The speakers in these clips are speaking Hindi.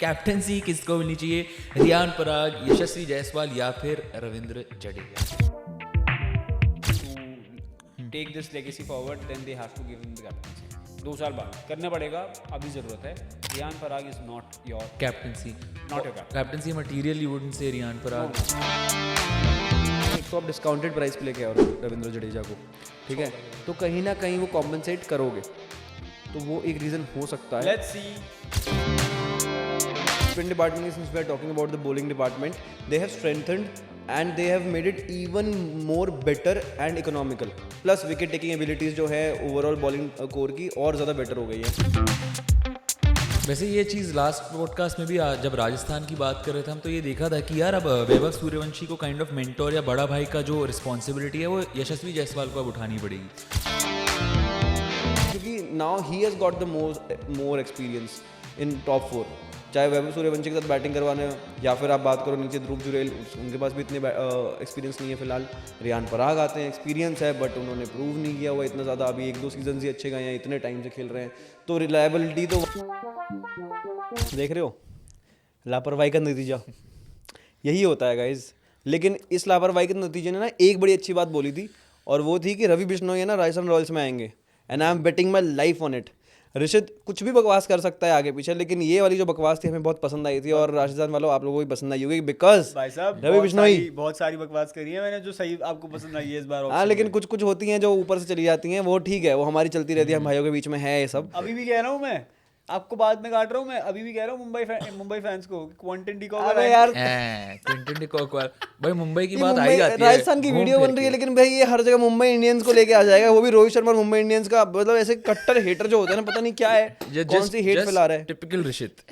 कैप्टनसी किसको मिलनी चाहिए, रियान पराग, यशस्वी जायसवाल या फिर Ravindra Jadeja? to take this legacy forward, then they have to give him the captaincy. 2 साल बाद करना पड़ेगा, अभी ज़रूरत है. Riyan Parag is not your captaincy captain. Captaincy material you wouldn't say Riyan पराग. एक तो आप डिस्काउंटेड प्राइस पे लेके आओ रविंद्र जडेजा को, ठीक है, तो कहीं ना कहीं वो कॉम्पनसेट करोगे, तो वो एक रीज़न हो सकता है. Let's see. Spin department, since we are talking about the bowling department, they have strengthened and they have made it even more better and economical. Plus wicket taking abilities जो है overall bowling core की और ज़्यादा better हो गई है. वैसे ये चीज़ लास्ट पॉडकास्ट में भी जब राजस्थान की बात कर रहे थे हम, तो ये देखा था कि यार अब वैभव सूर्यवंशी को काइंड ऑफ मेंटोर या बड़ा भाई का जो रिस्पॉन्सिबिलिटी है वो यशस्वी जायसवाल को अब उठानी पड़ेगी, क्योंकि now he has got the more experience in top 4. चाहे वैभव सूर्यवंशी के साथ बैटिंग करवाने या फिर आप बात करो नीचे ध्रुव जुरेल, उनके पास भी इतने एक्सपीरियंस नहीं है फिलहाल. रियान पराग आते हैं, एक्सपीरियंस है बट उन्होंने प्रूव नहीं किया हुआ इतना ज़्यादा. अभी 1-2 सीजन ही अच्छे गए हैं, इतने टाइम से खेल रहे हैं, तो रिलायबिलिटी तो देख रहे हो, लापरवाही का नतीजा यही होता है गाइज. लेकिन इस लापरवाही के नतीजे ने ना एक बड़ी अच्छी बात बोली थी, और वो थी कि रवि बिश्नोई है ना राजस्थान रॉयल्स में आएंगे, and I am betting my life on it. Rishit कुछ भी बकवास कर सकता है आगे पीछे, लेकिन ये वाली जो बकवास थी हमें बहुत पसंद आई थी, और राजस्थान वालों आप लोगों को भी पसंद आई होगी, बिकॉज भाई साहब रवि बिश्नोई बहुत सारी बकवास करी है मैंने जो सही आपको पसंद आई है इस बार. हाँ, लेकिन कुछ कुछ होती हैं जो ऊपर से चली जाती हैं, वो ठीक है, वो हमारी चलती रहती है, हम भाइयों के बीच में है ये सब. अभी भी कह रहा हूँ मैं, आपको बाद में काट रहा हूँ मैं, अभी भी कह रहा हूँ मुंबई फैंस को क्विंटन डी कॉक. अरे यार क्विंटन डी कॉक भाई मुंबई की ये बात मुंबई आई जाती है, राजस्थान की वीडियो बन रही है, लेकिन भाई ये हर जगह मुंबई इंडियंस को लेके आ जाएगा, वो भी रोहित शर्मा और मुंबई इंडियंस का. मतलब ऐसे कट्टर हेटर जो होते हैं ना, पता नहीं क्या है, कौन सी हेट फैला रहा है. Typical Rishit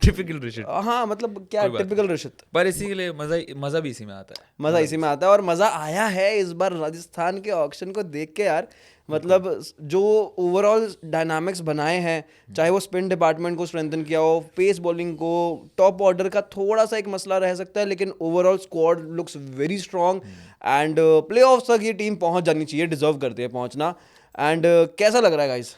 typical Rishit. हाँ, मतलब क्या टिपिकल ऋषित. पर इसी के लिए मजा भी इसी में आता है. मजा इसी में आता है, और मजा आया है इस बार राजस्थान के ऑक्शन को देख के यार. मतलब जो ओवरऑल डायनामिक्स बनाए हैं, चाहे वो स्पिन डिपार्टमेंट को स्ट्रेंथन किया हो, पेस बॉलिंग को, टॉप ऑर्डर का थोड़ा सा एक मसला रह सकता है, लेकिन overall squad looks very strong, and playoffs तक ये टीम पहुंच जानी चाहिए, डिजर्व करती है पहुंचना. एंड कैसा लग रहा है गाइस?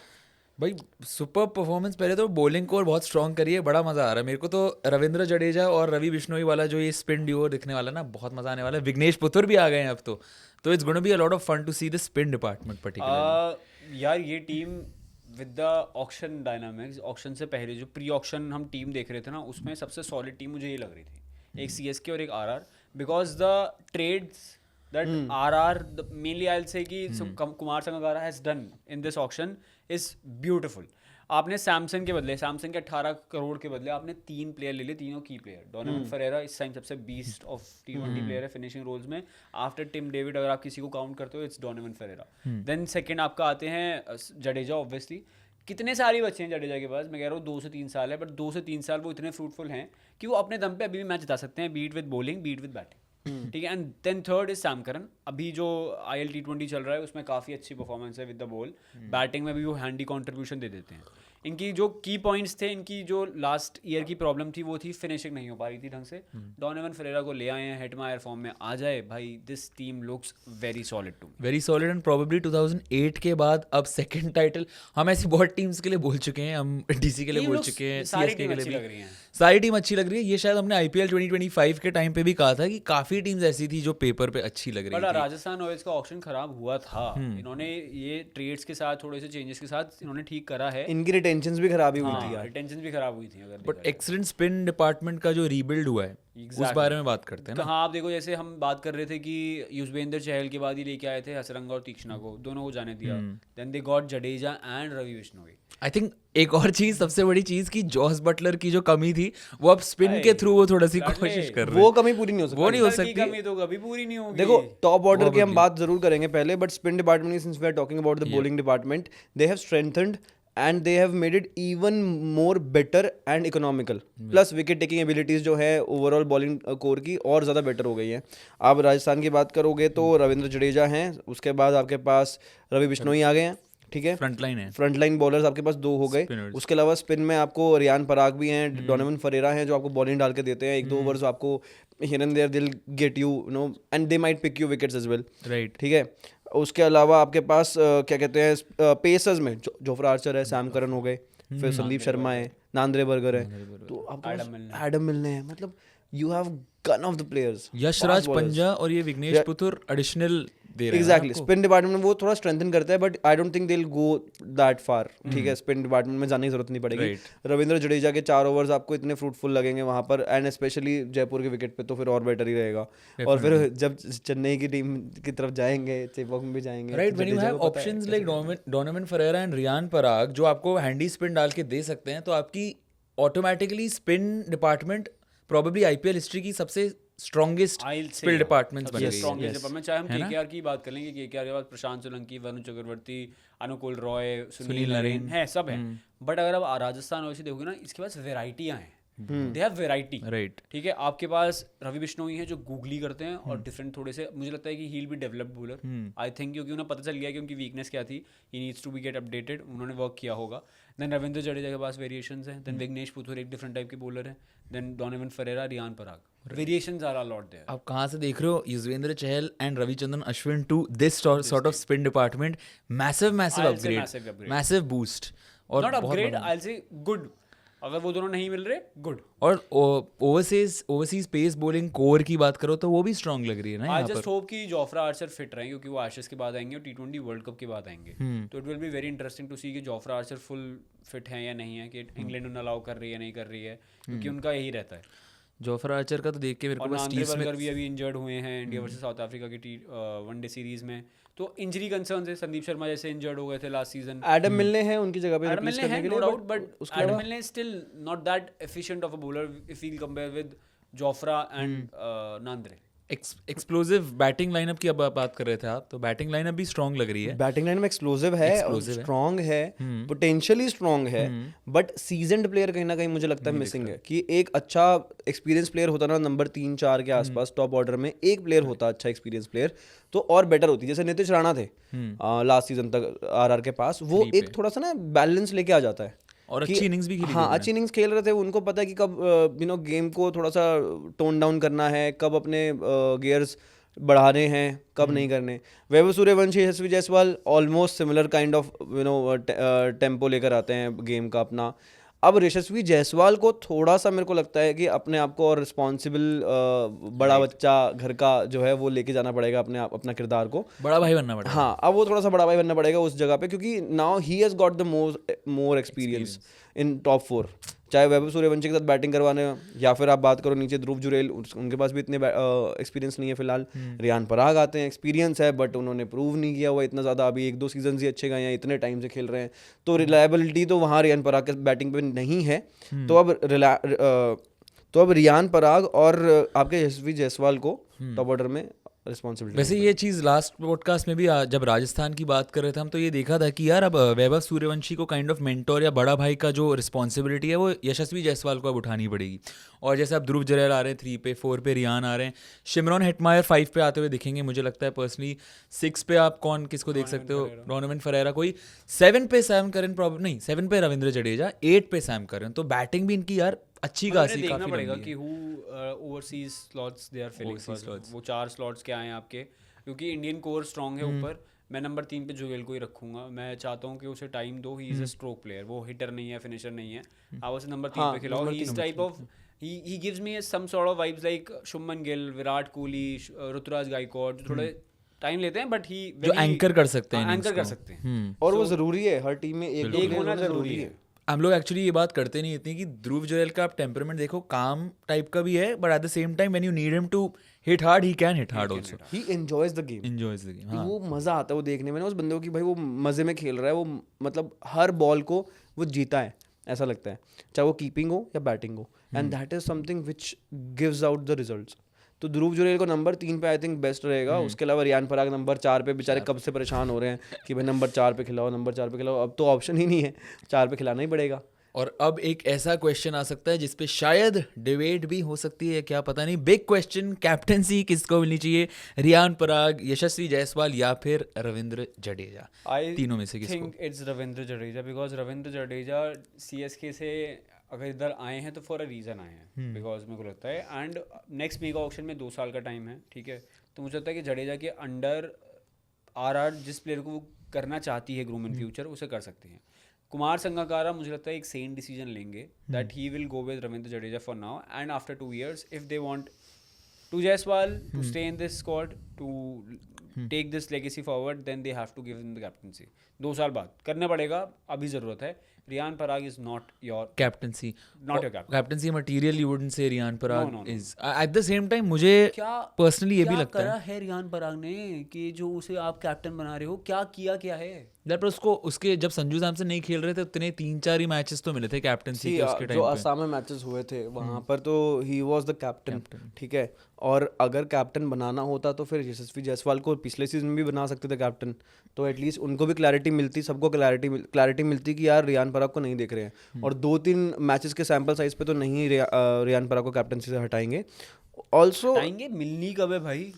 भाई सुपर परफॉर्मेंस. पहले तो बॉलिंग कोर बहुत स्ट्रॉन्ग करी है, बड़ा मजा आ रहा है मेरे को तो. रविंद्र जडेजा और रवि बिश्नोई वाला जो ये स्पिन ड्यूओ दिखने वाला ना, बहुत मजा आने वाला है. विघ्नेश पुथुर भी आ गए हैं अब तो it's gonna be a lot of fun to see the spin department particularly. यार ये team with the auction dynamics, auction से पहले जो प्री ऑक्शन हम टीम देख रहे थे ना, उसमें सबसे सॉलिड टीम मुझे ये लग रही थी, एक सीएसके और एक RR, because the trades that RR mainly I'll say कि Kumar Sangakkara has done in this auction is beautiful. आपने सैमसन के बदले, सैमसन के 18 करोड़ के बदले आपने 3 प्लेयर ले लिए, तीनों की प्लेयर. डोनोवन फरेरा इस टाइम सबसे बीस्ट ऑफ T20 प्लेयर है फिनिशिंग रोल्स में. आफ्टर टिम डेविड अगर आप किसी को काउंट करते हो, it's Donovan Ferreira. Then second आपका आते हैं जडेजा. ऑब्वियसली कितने सारे बच्चे हैं जडेजा के पास, मैं कह रहा हूँ 2 से 3 साल है, बट 2 से 3 साल वो इतने फ्रूटफुल हैं कि वो अपने दम पे अभी भी मैच जिता सकते हैं, beat with bowling, beat with batting. ठीक है. And then third is Sam Curran. अभी जो IL T20 चल रहा है उसमें काफ़ी अच्छी परफॉर्मेंस है विद द बॉल. बैटिंग में भी वो हैंडी कंट्रीब्यूशन दे देते हैं. इनकी जो की पॉइंट्स थे, इनकी जो लास्ट ईयर की प्रॉब्लम थी वो थी फिनिशिंग नहीं हो पा रही थी ढंग से. डोनोवन फरेरा को ले आए हैं, हेटमायर फॉर्म में आ जाए भाई, this team looks very solid to me. Very solid. And probably 2008 के बाद अब सेकंड टाइटल हम ऐसी बहुत टीम्स के लिए बोल चुके हैं, हम डीसी के लिए बोल चुके हैं, सारी सीएसके टीम के अच्छी लिए लग भी रही हैं. सारी टीम अच्छी लग रही है. ये शायद हमने IPL 2025 के टाइम पे भी कहा था कि काफी टीम्स ऐसी थी जो पेपर पे अच्छी लग रही बट थी. राजस्थान रॉयल्स का ऑक्शन खराब हुआ था. इन्होंने ये ट्रेड्स के साथ, थोड़े से चेंजेस के साथ इन्होंने ठीक करा है. इनकी रिटेंशंस भी खराब ही हुई थी यार. रिटेंशन भी खराब हुई थी. अगर बट एक्सीलेंट स्पिन डिपार्टमेंट का जो रीबिल्ड हुआ है, उस बारे में बात करते हैं ना. हाँ, आप देखो, जैसे हम बात कर रहे थे कि युजवेंद्र चहल के बाद ही लेके आए थे हसरंगा और तीक्ष्णा को, दोनों को जाने दिया. Then they got Jadeja and Ravi Bishnoi. I think एक और चीज, सबसे बड़ी चीज की जॉस बटलर की जो कमी थी, वो अब स्पिन के थ्रू वो थोड़ा सी कोशिश कर रहे हैं. वो कमी पूरी नहीं हो सकती. वो नहीं हो की सकती. कमी तो कभी पूरी नहीं होगी. देखो, टॉप ऑर्डर की हम बात जरूर करेंगे पहले, but spin department, since we are talking about the bowling department, they have strengthened and they have made it even more better and economical. Plus wicket taking abilities जो है ओवरऑल बॉलिंग कोर की और ज़्यादा बेटर हो गई है. आप राजस्थान की बात करोगे तो रविंद्र जडेजा हैं, उसके बाद आपके पास रवि बिश्नोई आ गए हैं, ठीक है. फ्रंट लाइन बॉलर्स आपके पास 2 हो गए. उसके अलावा स्पिन में आपको रियान पराग भी हैं, डोनोवन फरेरा हैं जो आपको बॉलिंग डाल के देते हैं. 1-2 ओवर्स आपको here and there they will get you know, and they might pick you wickets as well. Right. ठीक है. उसके अलावा आपके पास क्या कहते हैं पेसर्स में जोफ्रा आर्चर है, सैम करन हो गए, फिर संदीप शर्मा है, नांद्रे बर्गर है, तो आपके पास एडम मिलने हैं, मतलब you have gun of the players. Yashraj Punja और ये विघ्नेश पुथुर एडिशनल दे रहे हैं एग्जैक्टली, स्पिन डिपार्टमेंट में वो थोड़ा स्ट्रेंथन करता है, but I don't think they will go that far, ठीक है, स्पिन डिपार्टमेंट में जाने की जरूरत नहीं पड़ेगी। रविंद्र जडेजा के 4 ओवर्स आपको इतने फ्रूटफुल लगेंगे वहां पर, एंड स्पेशली जयपुर के विकेट पे तो फिर और बेटर ही रहेगा। और फिर जब चेन्नई की टीम की तरफ जाएंगे, चेपॉक में भी जाएंगे, right, when you have options like Donovan Ferreira and Riyan Parag जो आपको हैंडी स्पिन डाल के दे सकते हैं, तो आपकी automatically spin department probably IPL history की सबसे स्ट्रॉन्गेस्ट स्पिन डिपार्टमेंट्स बन गई है। चाहे हम केकेआर की बात कर लेंगे, केकेआर के बाद प्रशांत सोलंकी, वरुण चक्रवर्ती, अनुकूल रॉय, सुनील नरेन है, सब है। बट अगर आप राजस्थान वैसे देखोगे ना, इसके पास वेराइटियां हैं, दे हैव वेराइटी, राइट, ठीक है। आपके पास रवि बिश्नोई है जो गूगली करते हैं और डिफरेंट थोड़े से, मुझे लगता है कि he will be developed bowler, I think, क्योंकि उन्हें पता चल गया कि उनकी वीकनेस क्या थी, he needs to be get updated, उन्होंने वर्क किया होगा। देन रविंद्र जडेजा के पास वेरिएशंस हैं, देन विघ्नेश पुथुर एक डिफरेंट टाइप के बॉलर हैं, then Donovan Ferreira, Riyan Parag, variations are a lot there. आप कहाँ से देख रहे हो? Yuzvendra Chahal and Ravichandran Ashwin to this sort of spin department, massive upgrade, massive boost, और not upgrade, I will say good. अगर वो दोनों नहीं मिल रहे, गुड। और ओवरसीज पेस बॉलिंग कोर की बात करो तो वो भी स्ट्रांग लग रही है ना। आई जस्ट होप कि जोफ्रा आर्चर फिट रहे, क्योंकि वो एशेस के बाद आएंगे और T20 वर्ल्ड कप के बाद आएंगे, तो it will be very interesting to see कि जोफ्रा आर्चर फुल फिट है या नहीं है, कि इंग्लैंड उन्हें अलाउ कर रही है नहीं कर रही है, क्योंकि उनका यही रहता है। जोफ्रा आर्चर का तो देख के मेरे को बस नांद्रे बर्गर भी अभी इंजर्ड हुए हैं इंडिया वर्सेस साउथ अफ्रीका की वनडे सीरीज में, तो इंजरी कंसर्न है। संदीप शर्मा जैसे इंजर्ड हो गए थे लास्ट सीजन, एडम मिलने हैं उनकी जगह पे रिप्लेस करने के लिए, no doubt, but Adam Milne is still not that efficient of a bowler if we compare with Jofra and Nandre. Explosive batting lineup की अब बात कर रहे थे आप, तो बैटिंग लाइनअप भी स्ट्रांग लग रही है। बैटिंग लाइन में एक्सप्लोसिव है, स्ट्रांग है, पोटेंशियली स्ट्रांग है, बट सीजन्ड प्लेयर कहीं ना कहीं मुझे लगता है मिसिंग है। कि एक अच्छा एक्सपीरियंस प्लेयर होता ना, नंबर 3-4 के आसपास टॉप ऑर्डर में एक प्लेयर होता अच्छा एक्सपीरियंस प्लेयर, तो और बेटर होती। जैसे नीतीश राणा थे लास्ट सीजन तक आरआर के पास, वो एक थोड़ा सा ना बैलेंस लेके आ जाता है, और अच्छी इनिंग्स भी खेली। हाँ, अच्छी इनिंग्स खेल रहे थे, उनको पता है कि कब गेम को थोड़ा सा टोन डाउन करना है, कब अपने गियर्स बढ़ाने हैं, कब नहीं करने। Vaibhav Suryavanshi, Yashasvi Jaiswal almost similar kind of tempo लेकर आते हैं गेम का अपना। अब यशस्वी जायसवाल को थोड़ा सा मेरे को लगता है कि अपने आप को और रिस्पॉन्सिबल बड़ा बच्चा घर का जो है वो लेके जाना पड़ेगा, अपना किरदार को बड़ा भाई बनना पड़ेगा। हाँ, अब वो थोड़ा सा बड़ा भाई बनना पड़ेगा उस जगह पे, क्योंकि now he has got the more experience in top 4। चाहे वैभव सूर्यवंशी के साथ बैटिंग करवाने, या फिर आप बात करो नीचे ध्रुव जुरेल, उनके पास भी इतने एक्सपीरियंस नहीं है फिलहाल। रियान पराग आते हैं, एक्सपीरियंस है, बट उन्होंने प्रूव नहीं किया हुआ इतना ज़्यादा। अभी 1-2 सीजन ही अच्छे गए हैं, इतने टाइम से खेल रहे हैं, तो रिलायबिलिटी तो वहाँ रियान पराग के बैटिंग पे नहीं है। तो अब रियान पराग और आपके यशस्वी जायसवाल को टॉप ऑर्डर में रिस्पॉन्सिबिलिटी। वैसे ये चीज़ लास्ट पॉडकास्ट में भी जब राजस्थान की बात कर रहे थे हम, तो ये देखा था कि यार अब वैभव सूर्यवंशी को काइंड ऑफ मेंटोर या बड़ा भाई का जो रिस्पॉन्सिबिलिटी है वो यशस्वी जायसवाल को अब उठानी पड़ेगी। और जैसे अब ध्रुव जुरैल आ रहे हैं 3 पे, 4 पे रियान आ रहे हैं, शिमरॉन हेटमायर 5 पे आते हुए दिखेंगे मुझे लगता है पर्सनली। 6 पे आप किसको देख सकते हो? डोनोवन फरेरा कोई। 7 पे सैम करन, प्रॉब्लम नहीं, 7 पे रविंद्र जडेजा, 8 पे सैम करन। तो बैटिंग भी इनकी यार अच्छी खासी देखना पड़ेगा कि who overseas slots they are filling, वो 4 स्लॉट्स क्या हैं आपके, क्योंकि इंडियन कोर स्ट्रांग है ऊपर। मैं नंबर 3 पे जुगेल को ही रखूंगा। मैं चाहता हूँ कि उसे टाइम दो, ही इज अ स्ट्रोक प्लेयर, वो हिटर नहीं है, फिनिशर नहीं है। आप उसे नंबर 3 पे खिलाओ। He is type of, he gives me some sort of vibes like Shubman Gill, Virat Kohli, Ruturaj Gaikwad, जो थोड़े टाइम लेते हैं बट ही जो एंकर कर सकते हैं, एंकर कर सकते हैं। और वो जरूरी है, हर टीम में एक होना जरूरी है। हम लोग एक्चुअली ये बात करते नहीं इतनी कि ध्रुव जुरैल का आप टेम्परामेंट देखो, काम टाइप का भी है, but at the same time when you need him to hit hard, he can hit hard also. He enjoys the game. हाँ, वो मजा आता है वो देखने में ना उस बंदे को, कि भाई वो मजे में खेल रहा है, वो मतलब हर बॉल को वो जीता है, ऐसा लगता है, चाहे वो कीपिंग हो या बैटिंग हो, and that is something which gives out the results. तो ध्रुव जुरैल को नंबर 3 पे आई थिंक बेस्ट रहेगा। उसके अलावा रियान पराग नंबर 4 पे, बेचारे कब से परेशान हो रहे हैं कि भाई नंबर 4 पे खिलाओ, नंबर 4 पे खिलाओ। अब तो ऑप्शन ही नहीं है, 4 पे खिलाना ही पड़ेगा। और अब एक ऐसा क्वेश्चन आ सकता है जिसपे शायद डिबेट भी हो सकती है, क्या पता नहीं। बिग क्वेश्चन, कैप्टनसी किसको मिलनी चाहिए? रियान पराग, यशस्वी जायसवाल या फिर रविंद्र जडेजा? तीनों में से किसको? I think it's Ravindra Jadeja, because Ravindra Jadeja CSK से अगर इधर आए हैं तो फॉर अ रीज़न आए हैं, बिकॉज मेरे को लगता है। एंड नेक्स्ट मेगा ऑक्शन में 2 साल का टाइम है, ठीक है। तो मुझे लगता है कि जडेजा के अंडर RR जिस प्लेयर को वो करना चाहती है ग्रूम इन फ्यूचर, उसे कर सकते हैं। कुमार संगकारा मुझे लगता है एक सेन डिसीजन लेंगे that he will go with Ravindra Jadeja for now and after 2 years if they want to Jaiswal to stay in this squad to take this legacy forward then they have to give him the captaincy 2 साल बाद करना पड़ेगा, अभी ज़रूरत है. Riyan Parag is not your captaincy, not your captain. Captaincy material you wouldn't say Riyan Parag no. Is eight the same time. मुझे क्या पर्सनली ये भी क्या लगता करा है है रियान पराग ने कि जो उसे आप कैप्टन बना रहे हो, क्या किया क्या है? दैट उसको उसके जब संजू सैमसन नहीं खेल रहे थे उतने 3-4 ही मैचेस तो मिले थे कैप्टनसी के उसके जो टाइम पे. असम में मैचेस हुए थे वहाँ पर तो ही वाज द कैप्टन, ठीक है. और अगर कैप्टन बनाना होता तो फिर यशस्वी जायसवाल को पिछले सीजन भी बना सकते थे कैप्टन, तो एटलीस्ट उनको भी क्लैरिटी मिलती, सबको क्लैरिटी मिलती कि यार रियान पराग को नहीं देख रहे हैं. और 2-3 मैचेस के सैंपल साइज पे तो नहीं रियान पराग को कैप्टनसी से हटाएंगे. ऑल्सो हटाएंगे, मिलनी कब है भाई?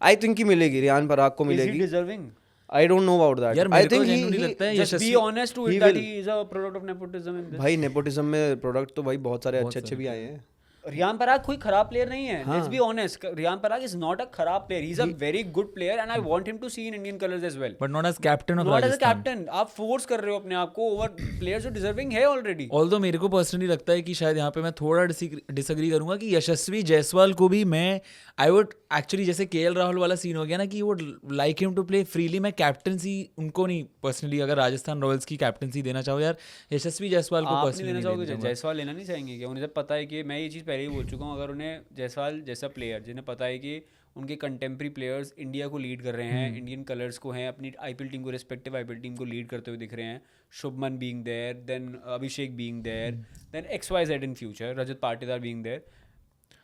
आई थिंक कि मिलेगी, रियान पराग को मिलेगी. Deserving? I don't know about that. यार I मेरे को think genuinely लगता है Just be Yashasvi honest to he it that will. he is a product of nepotism in this. भाई नेपोटिज्म में प्रोडक्ट तो भाई बहुत सारे अच्छे भी आए हैं. रियान पराग कोई खराब प्लेयर नहीं है. Let's be honest. Riyan Parag is not a खराब player. He's a very good player and I want him to see in Indian colours as well. But not as captain of Not as a Rajasthan. captain. आप फोर्स कर रहे हो अपने आप को ओवर प्लेयर्स जो डिजर्विंग है ऑलरेडी. ऑल्दो मेरे को पर्सनली लगता है कि शायद यहाँ पे मैं थोड़ा डिसएग्री करूंगा कि यशस्वी जायसवाल को भी मैं आई वुड एक्चुअली जैसे केएल राहुल वाला सीन हो गया ना कि would like him to play freely. मैं कैप्टनसी उनको नहीं पर्सनली, अगर राजस्थान रॉयल्स की कैप्टनसी देना चाहो यार यशस्वी जायसवाल को आप नहीं पर्सनली लेना चाहोगे? देना जायसवाल लेना नहीं चाहेंगे क्या? उन्हें जब पता है कि मैं ये चीज़ पहले ही बोल चुका हूँ, अगर उन्हें जायसवाल जैसा प्लेयर जिन्हें पता है कि उनके कंटेम्प्रेरी प्लेयर्स इंडिया को लीड कर रहे हैं, इंडियन कलर्स को हैं, अपनी आईपीएल टीम को रिस्पेक्टिव आईपीएल टीम को लीड करते हुए दिख रहे हैं, Shubman being there, then Abhishek being there, then XYZ in future, Rajat Patidar being there,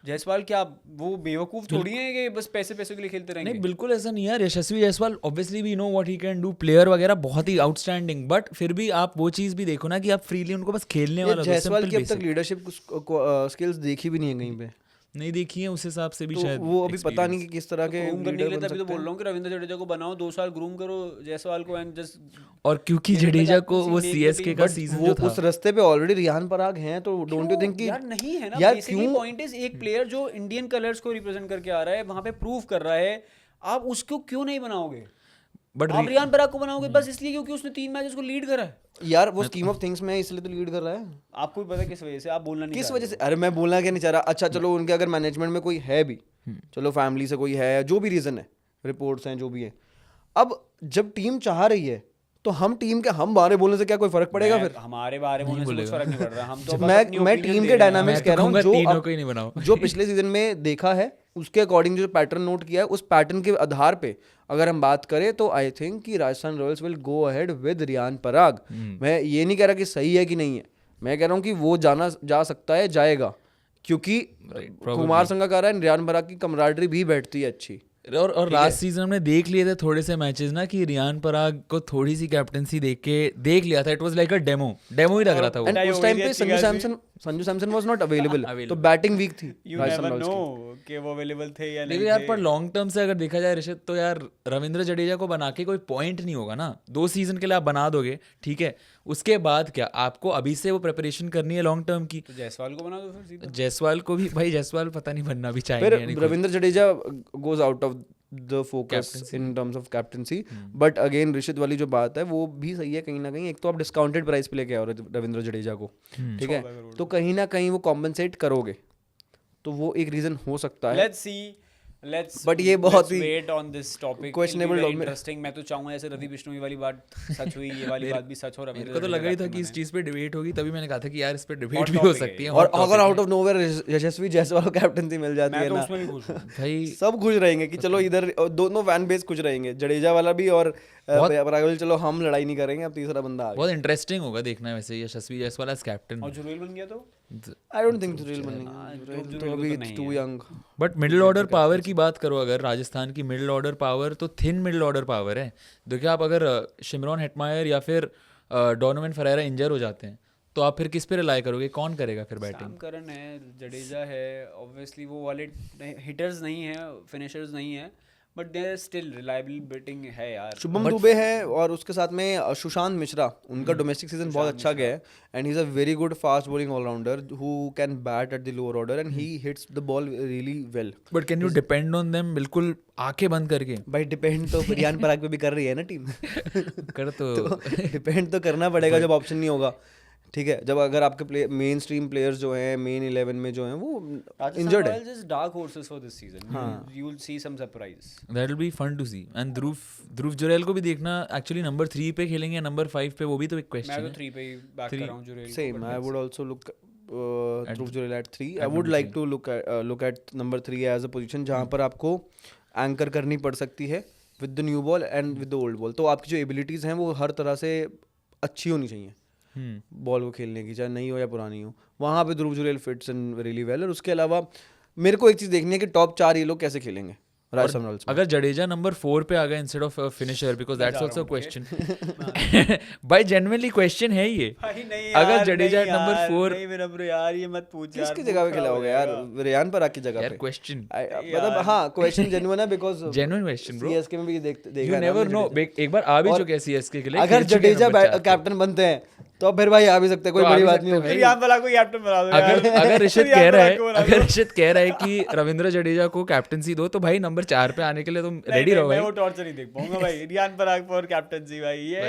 Jaiswal क्या वो बेवकूफ़ थोड़ी है कि बस पैसे पैसे के लिए खेलते रहेंगे? नहीं, बिल्कुल ऐसा नहीं है यार. Yashasvi Jaiswal obviously we know what he can do, player वगैरह बहुत ही आउटस्टैंडिंग, बट फिर भी आप वो चीज़ भी देखो ना कि आप फ्रीली उनको बस खेलने वाला दो. जायसवाल की अब simple तक लीडरशिप स्किल्स देखी भी नहीं है कहीं पे. basic. नहीं देखी है उस हिसाब से भी तो शायद वो अभी पता नहीं कि किस तरह के ग्रूम करने के लीडर लिए बन तभी तो सकते बोल हैं. रहा हूँ कि रविंद्र जडेजा को बनाओ, 2 साल ग्रूम करो जायसवाल को एंड जस्ट. और क्योंकि Make the जडेजा को captaincy, वो make the सीएसके team. का बट सीजन वो जो था उस रास्ते पे ऑलरेडी रियान पराग हैं, तो डोंट यू थिंक कि यार नहीं है ना. यार बेसिकली क्यों? पॉइंट इज एक प्लेयर जो इंडियन कलर्स को रिप्रेजेंट करके आ रहा है, वहां पे प्रूव कर रहा है, आप उसको क्यों नहीं बनाओगे? बट आप रियान पराग को बनाओगे बस इसलिए क्योंकि उसने 3 मैचेस को लीड करा है. यार वो स्कीम ऑफ थिंग्स में इसलिए तो लीड कर रहा है. आपको भी पता है किस वजह से, आप बोलना नहीं किस चाह वजह से? अरे मैं बोलना क्या नहीं चाह रहा. अच्छा चलो उनके अगर मैनेजमेंट में कोई है भी, चलो फैमिली से कोई है, जो भी रीजन है, रिपोर्ट्स हैं जो भी है, अब जब टीम चाह रही है तो हम टीम के हम बारे बोलने से क्या कोई फर्क पड़ेगा मैं- फिर? हमारे बारे में कुछ फर्क नहीं पड़ रहा. हम तो बस मैं अपनी मैं opinion टीम दे के रहे हैं. डायनामिक्स मैं तो कह रहा हूँ कहूंगा जो तीनों को ही नहीं बनाओ. जो पिछले सीजन में देखा है उसके अकॉर्डिंग जो पैटर्न नोट किया है, उस पैटर्न के आधार पे अगर हम बात करें तो आई थिंक कि Rajasthan Royals will go ahead with Riyan Parag. मैं ये नहीं कह रहा कि सही है कि नहीं है, मैं कह रहा हूँ कि वो जा सकता है, जाएगा, क्योंकि कुमार संगकारा एंड रियान पराग की कमराडरी भी बैठती है अच्छी. और लास्ट सीजन हमने देख लिए थे थोड़े से मैचेस ना कि रियान पराग को थोड़ी सी कैप्टनसी देख लिया था. It was like a demo ही लग रहा था वो. एंड बताइए उस वो टाइम भी पे अच्छी Sanju Samson was not available, तो बैटिंग वीक थी You राजस्थान never रॉयल्स की. know कि वो अवेलेबल थे या लेकिन नहीं यार थे. पर लॉन्ग टर्म से अगर देखा जाए ऋषित, तो यार रविंद्र जडेजा को बना के कोई पॉइंट नहीं होगा ना. 2 सीजन के लिए आप बना दोगे ठीक है, उसके बाद क्या आपको अभी से वो प्रिपरेशन करनी है लॉन्ग टर्म की. तो जायसवाल को बना दो फिर सीधा. जायसवाल को भी भाई, जायसवाल पता नहीं बनना भी चाहेंगे या नहीं फिर खुद. Ravindra Jadeja goes out of the focus in terms of captaincy. But again Rishit वाली जो बात है वो भी सही है कहीं ना कहीं. एक तो आप डिस्काउंटेड प्राइस पे लेके आओ रविंद्र जडेजा को, ठीक है, तो कहीं ना कहीं वो कॉम्पनसेट करोगे, तो वो एक रीजन हो सकता है. Let's But ये बहुत ही wait on this topic. questionable It'll be very topic. interesting. मैं तो चाहूंगा ऐसे रवि बिश्नोई वाली बात सच हुई, ये वाली बात भी सच हो. मेरे को तो लगा ही था कि इस चीज पे डिबेट होगी, तभी मैंने कहा था कि यार इस पे डिबेट Hot भी हो topic है सकती है. और hot topic अगर है. आउट ऑफ नोवेयर यशस्वी जायसवाल को कैप्टनसी मिल जाती मैं है तो ना, उसमें भी खुश हूँ. भाई सब खुश रहेंगे कि चलो इधर दोनों फैन बेस खुश रहेंगे, जडेजा वाला भी और पराग वाला. चलो हम लड़ाई नहीं करेंगे, अब तीसरा बंदा आ गया. बहुत इंटरेस्टिंग होगा देखना वैसे यशस्वी जायसवाल एज कैप्टन. और जुरेल बन गया तो आई डोंट थिंक जुरेल बनेंगे, तो अभी it's too young. But middle order power की बात करो अगर, राजस्थान की मिडिल ऑर्डर पावर तो थिन मिडिल ऑर्डर पावर है. देखिए आप अगर शिमरॉन हेटमायर या फिर डोनोवन फरेरा इंजर हो जाते हैं तो आप फिर किस पे रिलाई करोगे, कौन करेगा फिर बैटिंग? सैम करन है, जडेजा है, ऑब्वियसली वो वाले हिटर्स नहीं है, फिनिशर्स नहीं है, but there still reliable batting है यार. शुभम दुबे है और उसके साथ में सुशांत मिश्रा, उनका डोमेस्टिक सीजन बहुत अच्छा गया है and he is a very good fast bowling allrounder who can bat at the lower order and he hits the ball really well. But can you depend on them बिल्कुल आंखें बंद करके? भाई डिपेंड तो रियान पराग पे भी कर रही है ना टीम. कर तो डिपेंड तो करना पड़ेगा जब ऑप्शन नहीं होगा. ठीक है, जब अगर आपके मेन स्ट्रीम प्लेयर्स जो हैं मेन 11 में जो हैं वो इंजर्ड है. Just dark horses for this season. You will see some surprise. That will be fun to see. And ध्रुव जुरैल को भी देखना. एक्चुअली नंबर 3 पे खेलेंगे या नंबर 5 पे, वो भी तो एक मैं क्वेश्चन तो है. 3 पे ही बैक कर रहा हूँ Jurel. Same, I would also look Dhruv Jurel at 3. I would like to look at number 3 as a position जहाँ पर आपको एंकर करनी पड़ सकती है with the new ball and with the old ball. तो आपकी जो एबिलिटीज़ हैं वो हर तरह से अच्छी होनी चाहिए बॉल को खेलने की, चाहे नई हो या पुरानी हो. वहाँ पे Dhruv Jurel fits in really well. और उसके अलावा मेरे को एक चीज़ देखनी है कि टॉप 4 ये लोग कैसे खेलेंगे राजस्थान रॉयल्स में. अगर जडेजा नंबर 4 पे आ गया instead of finisher, because that's also question. भाई जेन्युइनली क्वेश्चन है ये. भाई नहीं अगर जडेजा नंबर 4, नहीं मेरा ब्रो यार ये मत पूछ यार. किसकी जगह पे खेला होगा यार? रियान पराग की जगह यार पे. क्वेश्चन मतलब हाँ, क्वेश्चन जेन्युइन है because genuine question bro. CSK में भी देखा यू है ना नेवर हमने नो. जडेजा. एक बार आ भी और चुके हैं सीएसके के लिए. अगर खेल चुके हैं जडेजा नंबर 4 पे. कैप्टन बनते हैं तो फिर भाई आ भी सकते हैं, कोई तो आ बड़ी भी बात सकते नहीं हैं होगी. भाई. रियान बला को कैप्टन बना दो यार. अगर ऋषित रियान कह रहा पराग है को बना अगर दो. ऋषित कह रहा है कि रविंद्र जडेजा को कैप्टनसी दो, तो भाई नंबर 4 पे आने के लिए तुम रेडी रहो मैं भाई. वो टॉर्चर नहीं देख पाऊंगा भाई. रियान पराग फॉर कैप्टनसी भाई ये.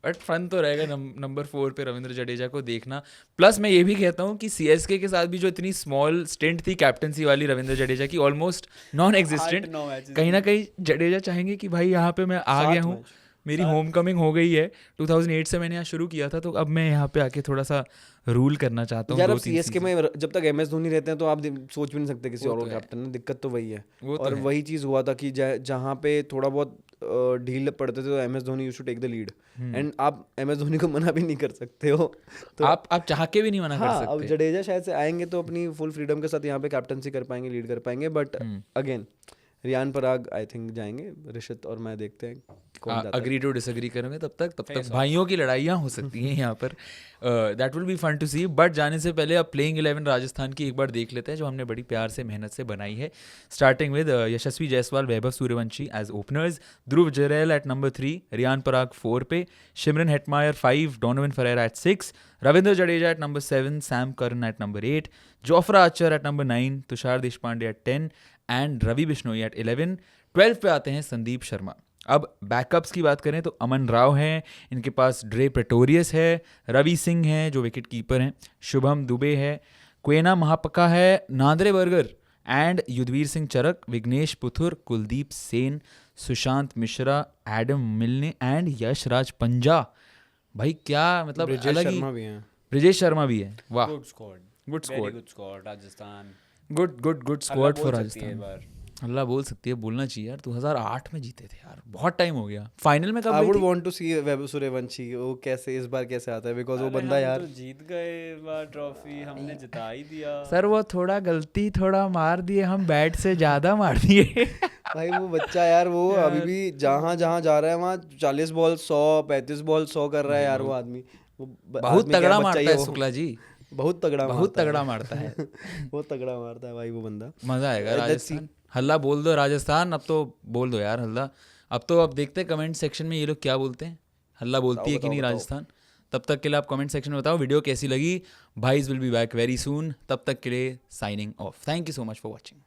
बट फन तो रहेगा नंबर 4 पे रविंद्र जडेजा को देखना. प्लस मैं ये भी कहता हूँ कि सीएसके के साथ भी जो इतनी स्मॉल स्टिंट थी कैप्टनसी वाली रविंद्र जडेजा की, ऑलमोस्ट नॉन एग्जिस्टेंट, 8-9 मैचेस कहीं ना कहीं जडेजा चाहेंगे कि भाई यहाँ पे मैं आ गया हूँ, मेरी होम कमिंग हो गई है. 2008 से मैंने यहाँ शुरू किया था, तो अब मैं यहाँ पे आके थोड़ा सा रूल करना चाहता हूँ. यार अब सीएसके में जब तक एमएस धोनी रहते हैं तो आप सोच भी नहीं सकते किसी और को कैप्टन में. दिक्कत तो वही है. और वही चीज़ हुआ था कि जहाँ पे थोड़ा बहुत ढील पड़ते थे तो MS Dhoni used to take the lead and आप एमएस धोनी को मना भी नहीं कर सकते हो. तो आप चाह के भी नहीं मना कर हाँ, सकते. अब जडेजा शायद से आएंगे तो अपनी फुल फ्रीडम के साथ यहाँ पे कैप्टनसी कर पाएंगे, लीड कर पाएंगे. But again Riyan Parag I think जाएंगे. ऋषित और मैं देखते हैं कौन जाता है. अग्री टू डिसएग्री करेंगे तब तक भाइयों की लड़ाइयाँ हो सकती हैं यहाँ पर. That will be fun to see. But जाने से पहले अब प्लेइंग 11 राजस्थान की एक बार देख लेते हैं, जो हमने बड़ी प्यार से मेहनत से बनाई है. Starting with Yashasvi Jaiswal, Vaibhav Suryavanshi as openers, Dhruv Jurel at number 3, Riyan Parag 4 पे, Shimron Hetmyer 5, Donovan Ferreira at 6, Ravindra Jadeja at number 7, Sam Curran at number 8, Jofra Archer at number 9, Tushar Deshpande at 10 and Ravi Bishnoi at 11. 12 पे आते हैं संदीप शर्मा. अब बैकअप्स की बात करें तो अमन राव हैं, इनके पास ड्रे प्रेटोरियस है, रवि सिंह हैं जो विकेट कीपर हैं, शुभम दुबे है, क्वेना महापका है, Nandre Burger and Yudhvir Singh Charak, Vignesh Puthur, Kuldeep Sen, Sushant Mishra, Adam Milne and Yashraj Punja. भाई क्या मतलब अलग ही. ब्रिजेश शर्मा भी है. वाह, good squad. Good squad. Good squad Rajasthan. Good squad for Rajasthan. बार अल्लाह बोल सकती है, बोलना चाहिए यार. 2008 में जीते थे यार, बहुत टाइम हो गया. फाइनल में कब आई गई वुड थी? वांट टू सी वैभव सूर्यवंशी. वो कैसे इस बार कैसे आता है बिकॉज वो बंदा यार तो जीत गए इस बार ट्रॉफी, हमने जिता ही दिया. सर वो थोड़ा गलती थोड़ा मार दिए हम, बैट से ज्यादा मार दिए. भाई वो बच्चा यार वो अभी भी जहाँ जहाँ जा रहा है वहाँ 40 बॉल 100, 35 बॉल 100 कर रहा है यार. वो आदमी बहुत तगड़ा मारता है शुक्ला जी. बहुत तगड़ा मारता है. बहुत तगड़ा मारता है भाई वो बंदा. मजा आएगा. राजस्थान हल्ला बोल दो राजस्थान, अब तो बोल दो यार हल्ला. अब देखते हैं कमेंट सेक्शन में ये लोग क्या बोलते हैं. हल्ला बोलती है कि नहीं राजस्थान. तब तक के लिए आप कमेंट सेक्शन में बताओ वीडियो कैसी लगी. Guys will be back very soon. तब तक के लिए signing off. Thank you so much for watching.